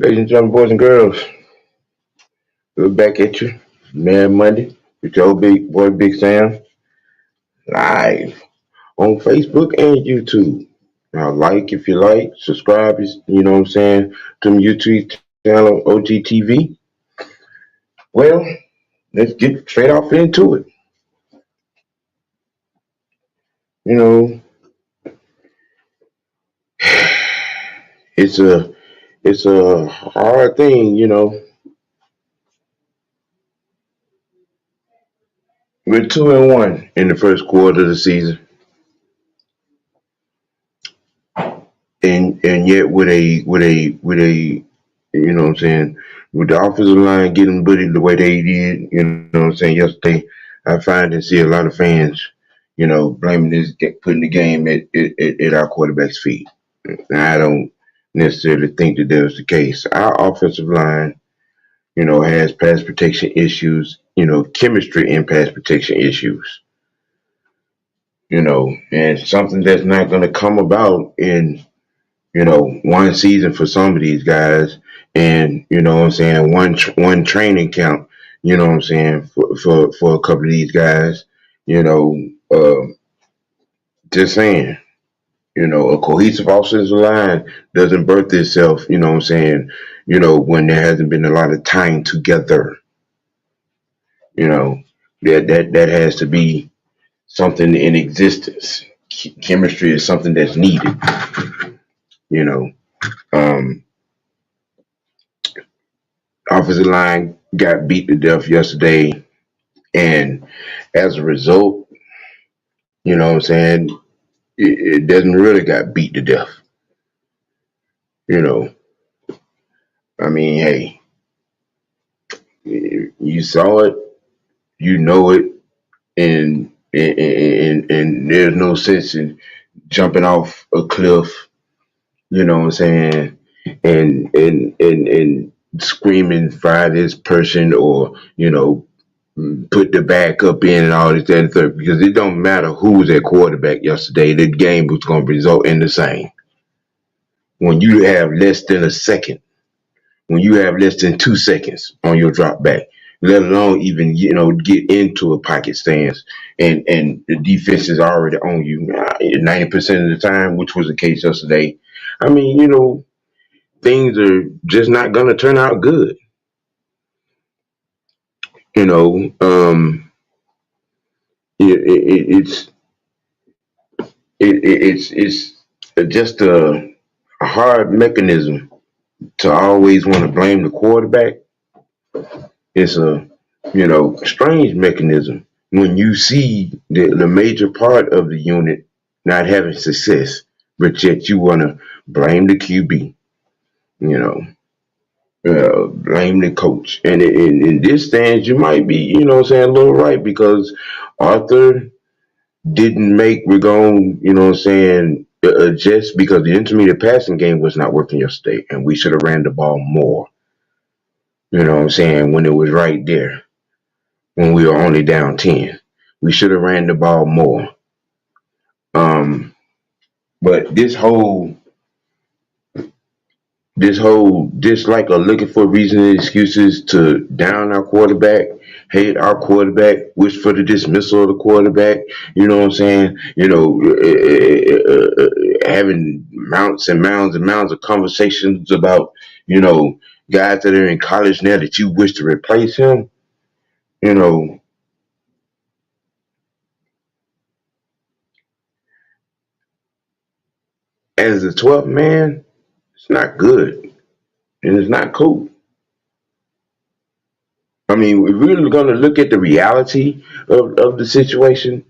Ladies and gentlemen, boys and girls, we're back at you, Mad Monday, with your old big boy, Big Sam, live on Facebook and YouTube. Now, like if you like, subscribe, you know what I'm saying, to the YouTube channel, OGTV. Well, let's get straight off into it. You know, it's a it's a hard thing, We're 2-1 in the first quarter of the season, and yet with a you know what I'm saying, with the offensive line getting bullied the way they did, you know what I'm saying, yesterday, I find and see a lot of fans, blaming putting the game at our quarterback's feet. And I don't necessarily think that was the case. Our offensive line, has pass protection issues, chemistry and pass protection issues, and something that's not going to come about in one season for some of these guys, and what I'm saying, one training camp, what I'm saying, for a couple of these guys, you know, uh, just saying, a cohesive offensive line doesn't birth itself, what I'm saying, when there hasn't been a lot of time together, you know, that has to be something in existence. Chemistry is something that's needed, you know. Um, Offensive line got beat to death yesterday, and as a result, what I'm saying, it doesn't really got beat to death. You know, I mean, hey, you saw it, you know it, and there's no sense in jumping off a cliff. You know what I'm saying, and screaming fire this person, or put the backup in and all this, that, and the third, because it don't matter who was at quarterback yesterday. The game was going to result in the same. When you have less than a second, when you have less than 2 seconds on your drop back, let alone even get into a pocket stance, and the defense is already on you 90% of the time, which was the case yesterday. I mean, things are just not going to turn out good. You know, it's it's just a hard mechanism to always want to blame the quarterback. It's a strange mechanism when you see the major part of the unit not having success, but yet you want to blame the QB. You know, blame the coach. And in this stance, you might be, a little right, because Arthur didn't make we're going, adjust, because the intermediate passing game was not working yesterday, and we should have ran the ball more. You know what I'm saying? When it was right there, when we were only down 10, we should have ran the ball more. But this whole dislike of looking for reasons and excuses to down our quarterback, hate our quarterback, wish for the dismissal of the quarterback, you know what I'm saying? Having mounts and mounds and mounds of conversations about, guys that are in college now that you wish to replace him, you know, as a 12th man, it's not good, and it's not cool. I mean, we're really going to look at the reality of the situation.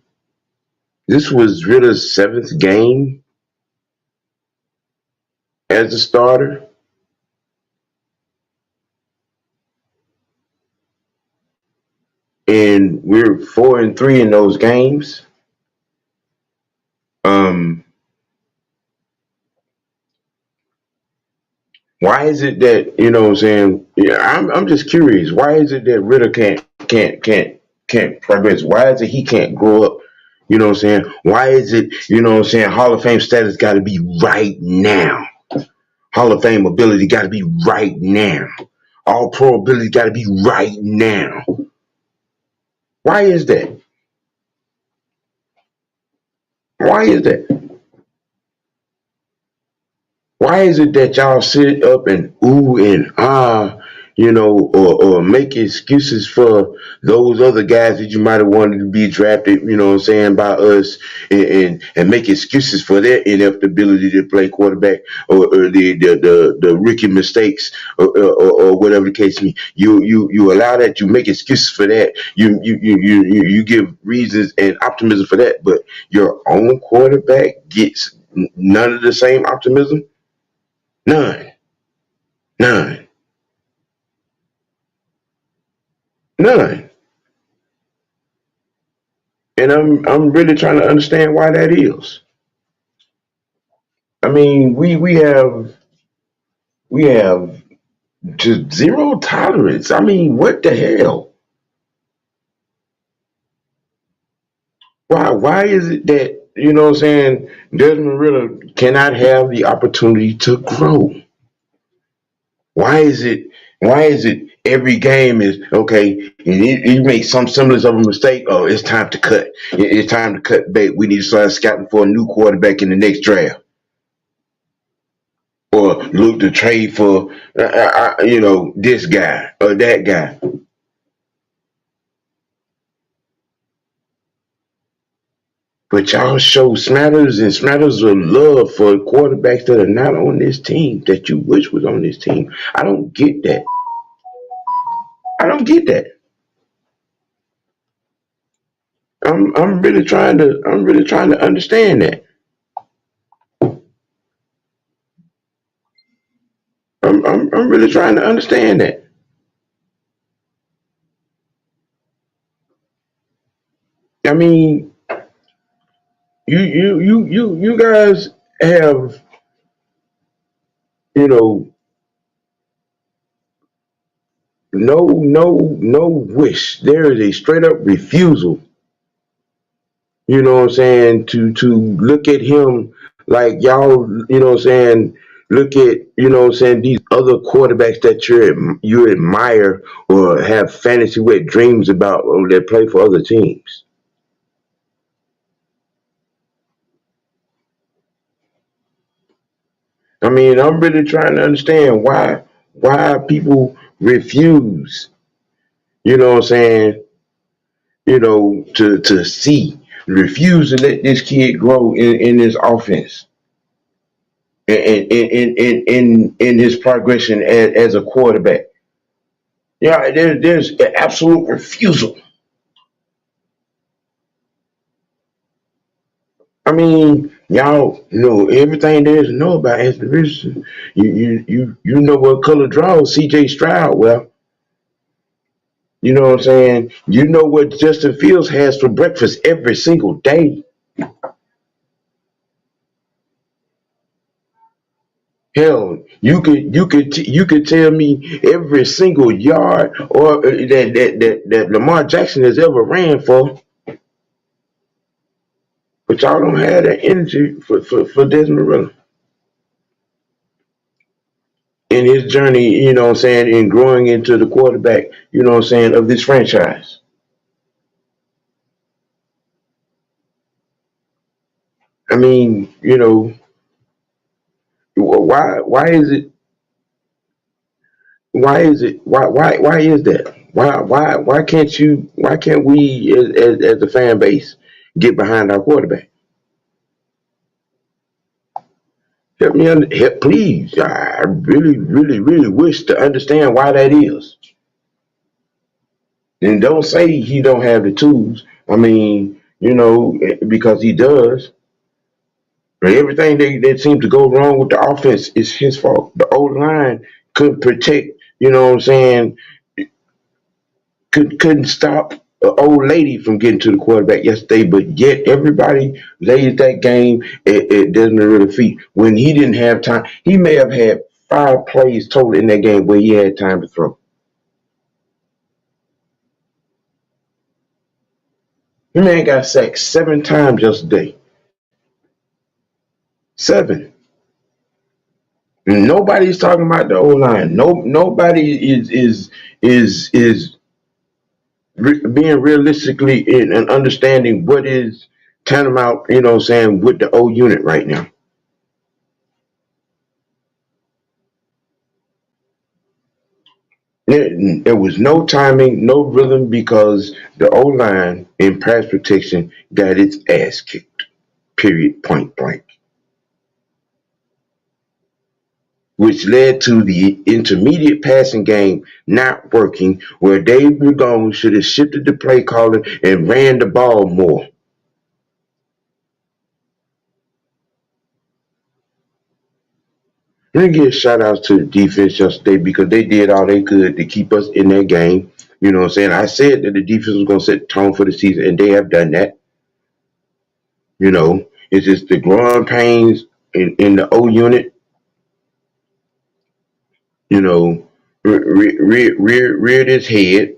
This was Ritter's seventh game as a starter, and we're 4-3 in those games. Why is it that what I'm saying? Yeah, I'm just curious. Why is it that Ritter can't progress? Why is it he can't grow up? You know what I'm saying? Why is it Hall of Fame status got to be right now? Hall of Fame ability got to be right now. All pro ability got to be right now. Why is that? Why is that? Why is it that y'all sit up and ooh and ah, or make excuses for those other guys that you might have wanted to be drafted, what I'm saying, by us, and make excuses for their ineptability to play quarterback, or the rookie mistakes, or whatever the case may be. You allow that, you make excuses for that, you give reasons and optimism for that, but your own quarterback gets none of the same optimism. None. None. None. And I'm really trying to understand why that is. I mean, we have just zero tolerance. I mean, what the hell? Why is it that, what I'm saying, Desmond Ritter cannot have the opportunity to grow? Why is it every game is okay, and you make some semblance of a mistake, oh, it's time to cut. It's time to cut bait. We need to start scouting for a new quarterback in the next draft. Or look to trade for, this guy or that guy. But y'all show smatters of love for quarterbacks that are not on this team that you wish was on this team. I don't get that. I don't get that. I'm really trying to understand that. I'm really trying to understand that. I mean, you guys have, you know no wish. There is a straight up refusal, what I'm saying, to look at him like y'all, what I'm saying, look at, what I'm saying, these other quarterbacks that you admire or have fantasy wet dreams about, or that play for other teams. I mean, I'm really trying to understand why people refuse, what I'm saying, to see, refuse to let this kid grow in this offense, in his progression as a quarterback. Yeah, there's an absolute refusal. I mean, y'all know everything there is to know about Anthony Richardson. You know what color draws C.J. Stroud. Well, you know what I'm saying. You know what Justin Fields has for breakfast every single day. Hell, you could tell me every single yard or that Lamar Jackson has ever ran for, but y'all don't have that energy for Desmond Ritter in his journey. You know what I'm saying, in growing into the quarterback. You know what I'm saying, of this franchise. I mean, why is that? Why can't we as a fan base get behind our quarterback? Help me help, please. I really, really, really wish to understand why that is. And don't say he don't have the tools. I mean, because he does. But everything that seems to go wrong with the offense is his fault. The old line couldn't protect, what I'm saying, couldn't stop an old lady from getting to the quarterback yesterday, but yet everybody laid that game at Desmond Ritter's feet when he didn't have time. He may have had 5 plays total in that game where he had time to throw. The man got sacked 7 times yesterday. 7. Nobody's talking about the O line. Nobody is being realistically in and understanding what is tantamount. You know, what I'm saying, with the O unit right now. There was no timing, no rhythm because the O line in pass protection got its ass kicked. Period. Point blank. Which led to the intermediate passing game not working, where Dave Ragone should have shifted the play calling and ran the ball more. Let me give shout outs to the defense yesterday because they did all they could to keep us in that game. You know what I'm saying? I said that the defense was going to set the tone for the season, and they have done that. You know, it's just the growing pains in the O unit, you know, reared its head,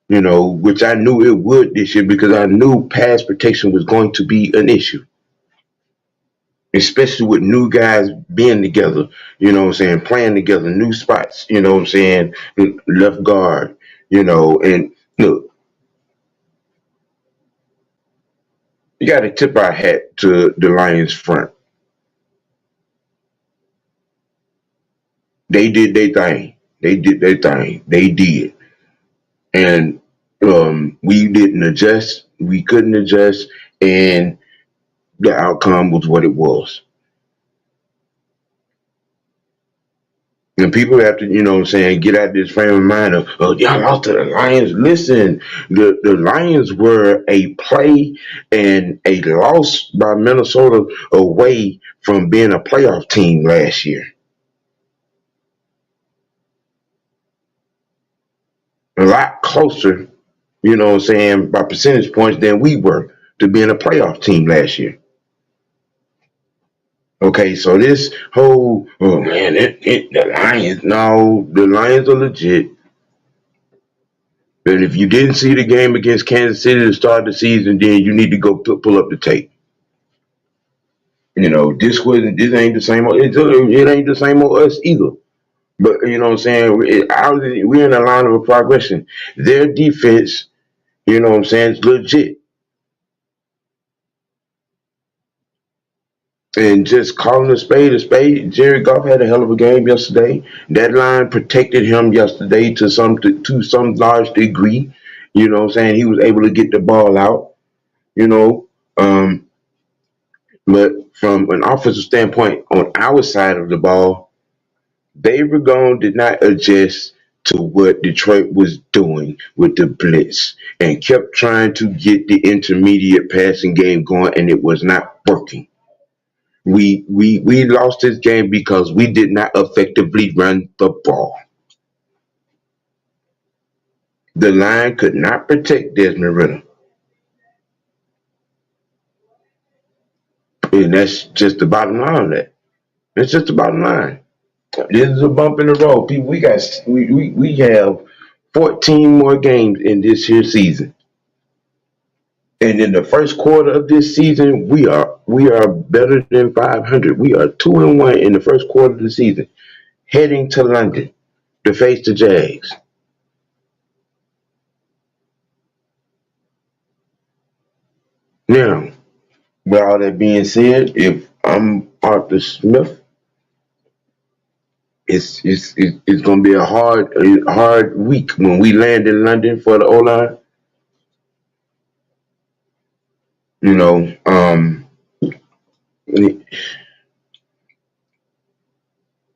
you know, which I knew it would this year because I knew pass protection was going to be an issue, especially with new guys being together, you know what I'm saying, playing together, new spots, you know what I'm saying, left guard, you know, and look, you got to tip our hat to the Lions front. They did their thing. They did their thing. They did. And we didn't adjust. We couldn't adjust. And the outcome was what it was. And people have to, you know what I'm saying, get out this frame of mind of, oh, y'all lost to the Lions. Listen, the Lions were a play and a loss by Minnesota away from being a playoff team last year. A lot closer, you know what I'm saying, by percentage points than we were to being a playoff team last year. Okay, so this whole, oh man, the Lions, no, the Lions are legit. And if you didn't see the game against Kansas City to start the season, then you need to go pull up the tape. You know, this ain't the same. It ain't the same old us either. But you know what I'm saying? We're in a line of a progression. Their defense, you know what I'm saying, is legit. And just calling a spade. Jerry Goff had a hell of a game yesterday. That line protected him yesterday to some large degree. You know what I'm saying? He was able to get the ball out, you know. But from an offensive standpoint, on our side of the ball, Dave Ragone did not adjust to what Detroit was doing with the blitz and kept trying to get the intermediate passing game going, and it was not working. We lost this game because we did not effectively run the ball. The line could not protect Desmond Ritter, and that's just the bottom line of that. That's just the bottom line. This is a bump in the road, people. We have 14 more games in this here season, and in the first quarter of this season, we are better than 500. We are 2-1 in the first quarter of the season, heading to London to face the Jags. Now, with all that being said, if I'm Arthur Smith, it's gonna be a hard week when we land in London for the O line. You know,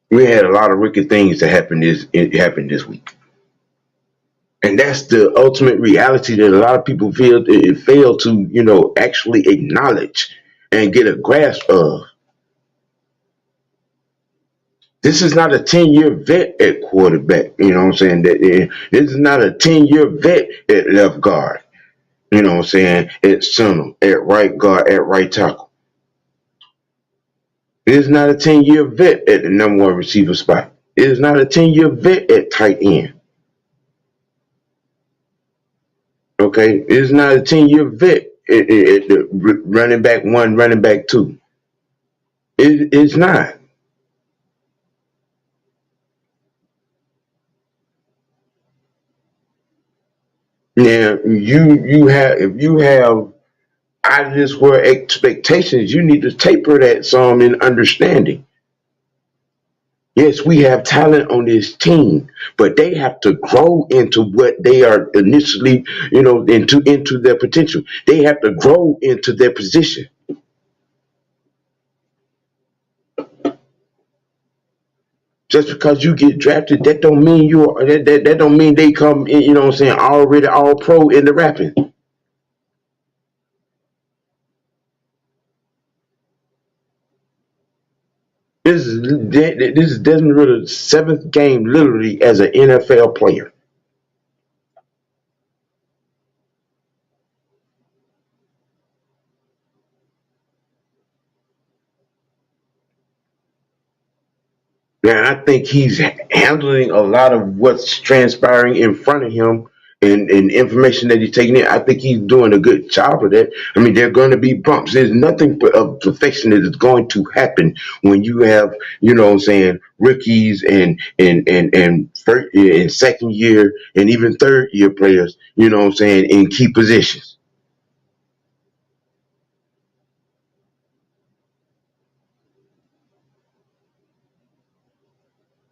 we had a lot of wicked things that happened this week, and that's the ultimate reality that a lot of people feel it fail to actually acknowledge and get a grasp of. This is not a 10-year vet at quarterback. You know what I'm saying? This is not a 10-year vet at left guard. You know what I'm saying? At center, at right guard, at right tackle. It is not a 10-year vet at the number one receiver spot. It is not a 10-year vet at tight end. Okay? It is not a 10-year vet at the running back one, running back two. It's not. Now, you have if you have out of this world expectations, you need to taper that some in understanding. Yes, we have talent on this team, but they have to grow into what they are initially, into their potential. They have to grow into their position. Just because you get drafted, that don't mean that don't mean they come in, you know what I'm saying, already all pro in the rapping. This is Desmond Ritter's seventh game literally as an NFL player. And I think he's handling a lot of what's transpiring in front of him and information that he's taking in. I think he's doing a good job of that. I mean, there are going to be bumps. There's nothing of perfection that is going to happen when you have, rookies and first and second year and even third year players, in key positions.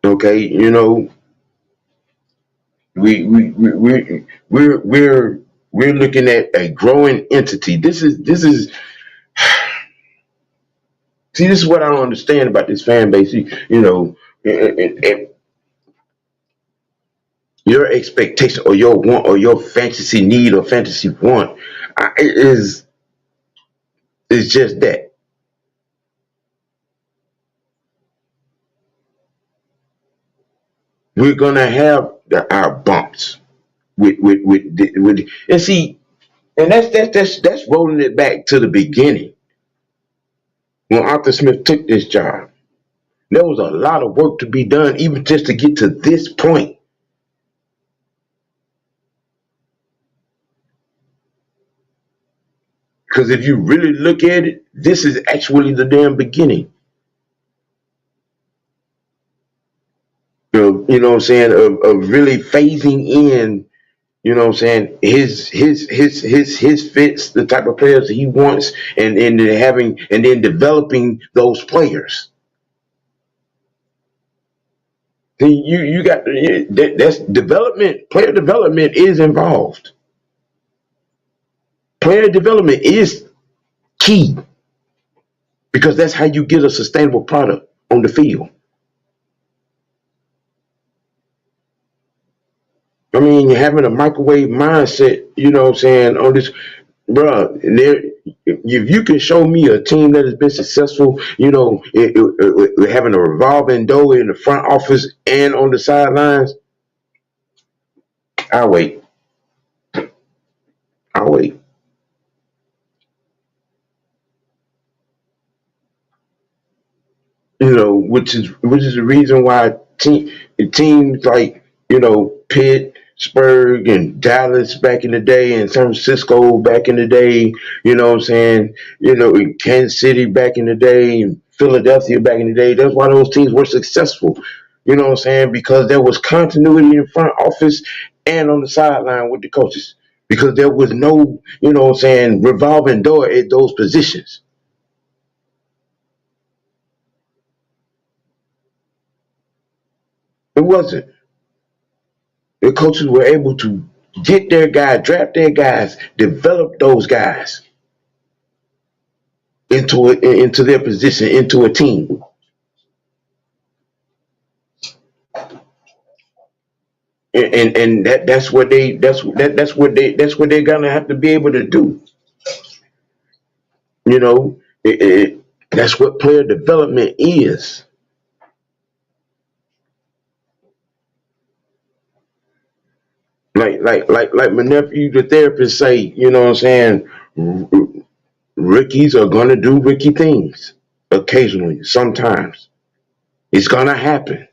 Okay, we're looking at a growing entity. This is see, this is what I don't understand about this fan base. And your expectation or your want or your fantasy need or fantasy want is just that. We're gonna have our bumps with and see, and that's rolling it back to the beginning when Arthur Smith took this job. There was a lot of work to be done, even just to get to this point. Because if you really look at it, this is actually the damn beginning. What I'm saying, of really phasing in, what I'm saying, his fits, the type of players he wants, and then having and then developing those players. Then you got that's development. Player development is involved. Player development is key because that's how you get a sustainable product on the field. I mean, having a microwave mindset, what I'm saying, on this, bruh, if you can show me a team that has been successful, having a revolving door in the front office and on the sidelines, I'll wait. I'll wait. Which is the reason why teams like Pitt, Pittsburgh, and Dallas back in the day, and San Francisco back in the day. What I'm saying, in Kansas City back in the day, and Philadelphia back in the day. That's why those teams were successful. What I'm saying, because there was continuity in front office and on the sideline with the coaches. Because there was no, what I'm saying, revolving door at those positions. It wasn't. The coaches were able to get their guys, draft their guys, develop those guys into their position, into a team. And that's what they're gonna have to be able to do. That's what player development is. Like my nephew, the therapist say, what I'm saying, rookies are gonna do rookie things occasionally, sometimes. It's gonna happen.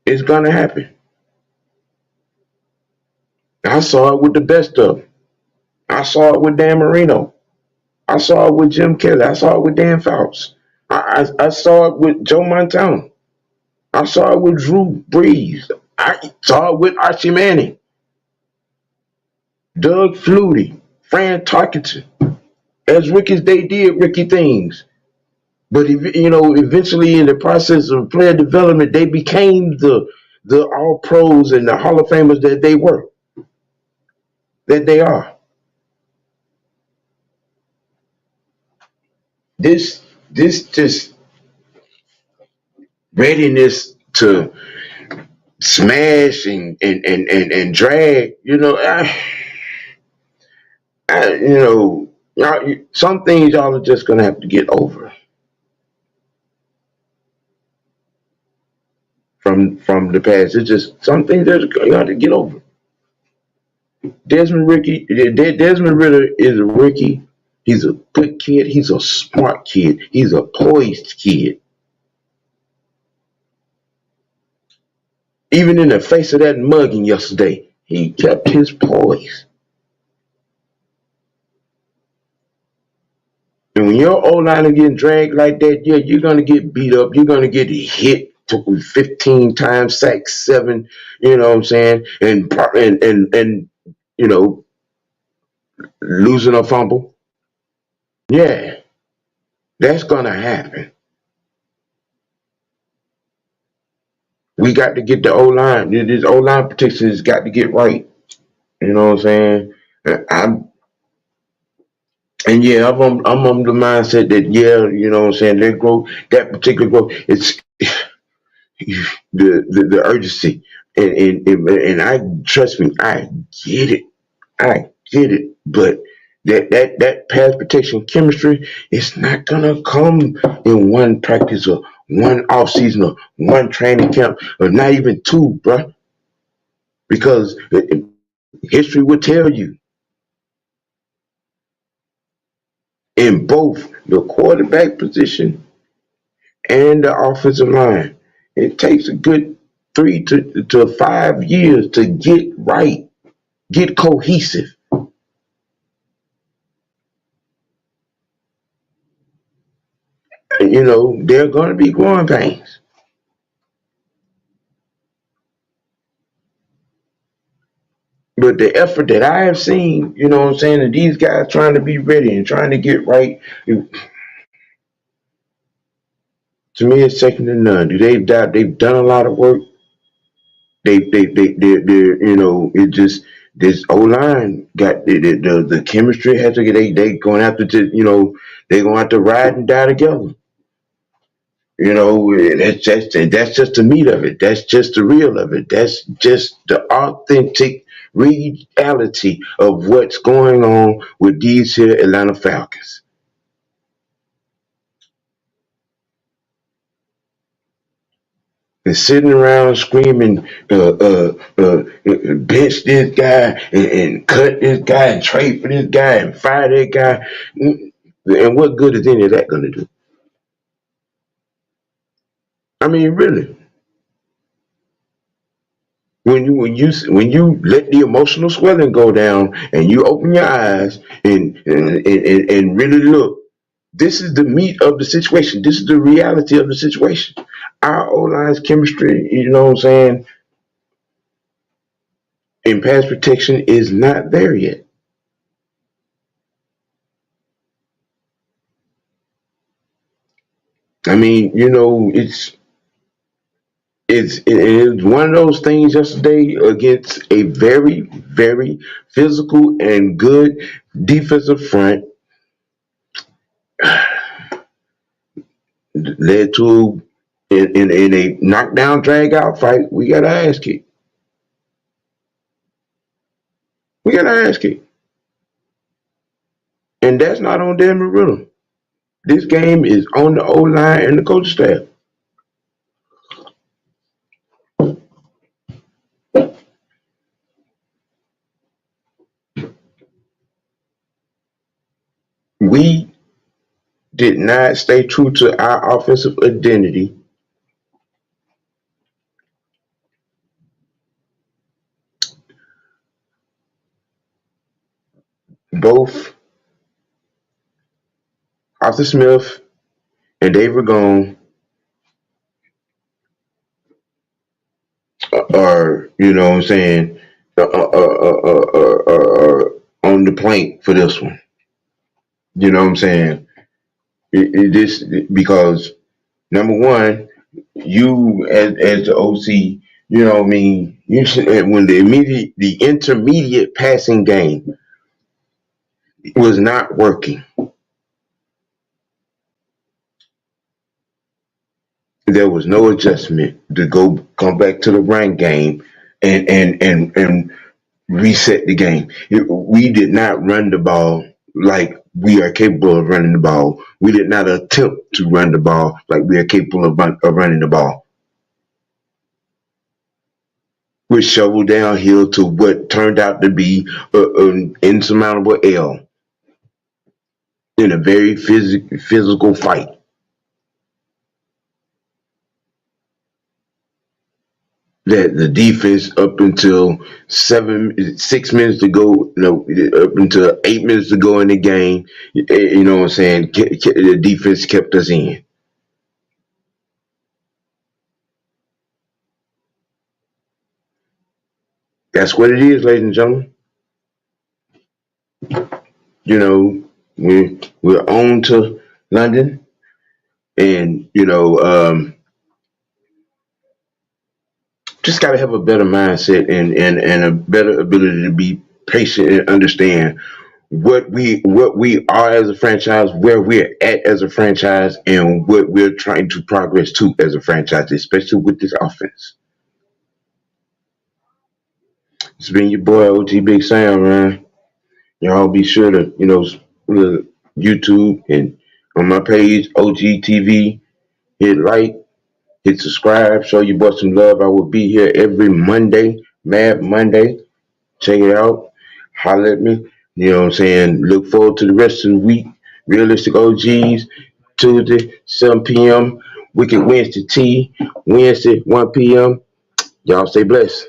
It's gonna happen. I saw it with the best of them. I saw it with Dan Marino. I saw it with Jim Kelly. I saw it with Dan Fouts. I saw it with Joe Montana. I saw it with Drew Brees. I saw it with Archie Manning, Doug Flutie, Fran Tarkenton. As Ricky, they did Ricky things. But eventually in the process of player development, they became the all pros and the Hall of Famers that they are. This just readiness to smash and drag, y'all, some things y'all are just gonna have to get over from the past. It's just some things that you have to get over. Desmond Ritter is a rookie. He's a good kid. He's a smart kid. He's a poised kid. Even in the face of that mugging yesterday, he kept his poise. And when your O line is getting dragged like that, yeah, you're gonna get beat up. You're gonna get hit 15 times, sacked 7. You know what I'm saying? And losing a fumble. Yeah, that's gonna happen. We got to get the O line. This O line protection has got to get right. You know what I'm saying? I'm I'm on the mindset that yeah, you know what I'm saying. Their growth, that particular growth, it's the urgency, and I trust me, I get it, but that pass protection chemistry is not gonna come in one practice or one off season or one training camp or not even two, bruh. Because history will tell you in both the quarterback position and the offensive line, it takes a good 3 to 5 years to get right, get cohesive. There are going to be growing pains. But the effort that I have seen, you know what I'm saying, and these guys trying to be ready and trying to get right, to me, it's second to none. They've done a lot of work. It just this O line got the chemistry has to get they going to have they're going to have to ride and die together. That's just the meat of it. That's just the real of it. That's just the authentic reality of what's going on with these here Atlanta Falcons. And sitting around screaming, bench this guy and cut this guy and trade for this guy and fire that guy. And what good is any of that going to do? I mean, really, when you let the emotional swelling go down and you open your eyes and really look, this is the meat of the situation. This is the reality of the situation. Our O line's chemistry, you know what I'm saying, in pass protection is not there yet. I mean, it's one of those things yesterday against a very, very physical and good defensive front led to in a knockdown drag out fight. We got our ass kicked. We got our ass kicked. And that's not on Desmond Riddle. This game is on the O line and the coaching staff. We did not stay true to our offensive identity, both Arthur Smith and Dave Ragone are, you know what I'm saying, on the plank for this one. You know what I'm saying? This because number one, you as the OC, you know what I mean. You should when the intermediate passing game was not working. There was no adjustment to come back to the run game and reset the game. We did not run the ball like we are capable of running the ball. We did not attempt to run the ball like we are capable of running the ball. We shoveled downhill to what turned out to be an insurmountable L in a very physical fight. That the defense up until 6 minutes to go, no, up until 8 minutes to go in the game, you know what I'm saying? The defense kept us in. That's what it is, ladies and gentlemen. You know, we're on to London, and just got to have a better mindset and a better ability to be patient and understand what we are as a franchise, where we're at as a franchise, and what we're trying to progress to as a franchise, especially with this offense. It's been your boy OG Big Sam, man. Y'all be sure to YouTube and on my page OG TV, hit like, hit subscribe, show your boy some love. I will be here every Monday, Mad Monday. Check it out. Holler at me. You know what I'm saying? Look forward to the rest of the week. Realistic OGs, Tuesday, 7 p.m. Wicked Wednesday Wednesday, 1 p.m. Y'all stay blessed.